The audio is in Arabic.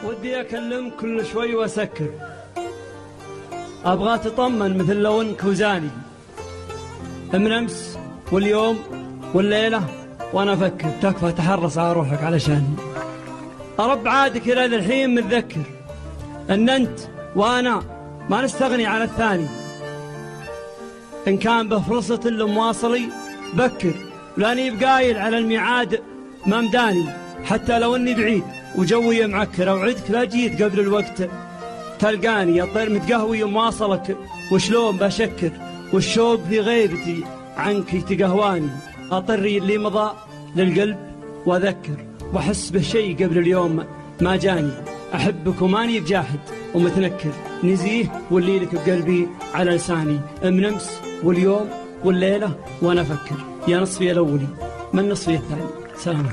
ودي أكلم كل شوي وأسكر، أبغى تطمن مثل لو إنك وزاني، من أمس واليوم والليلة وأنا أفكر، تكفى تحرص على روحك علشاني. أرب عادك إلى الحين متذكر أن أنت وأنا ما نستغني عن الثاني، إن كان بفرصة لمواصلي بكر، لاني بقايل على الميعاد ما مداني، حتى لو اني بعيد وجوي معكر، اوعدك لا جيت قبل الوقت تلقاني، الطير متقهوي مواصلك وشلون بشكر، والشوق في غيبتي عنك يتقهواني، اطري اللي مضى للقلب واذكر، واحس بشيء قبل اليوم ما جاني، احبك وماني بجاحد ومتنكر، نزيه واللي لك بقلبي على لساني، من امس واليوم والليله وانا افكر، يا نصفي الاولي من نصفي الثاني. سلام.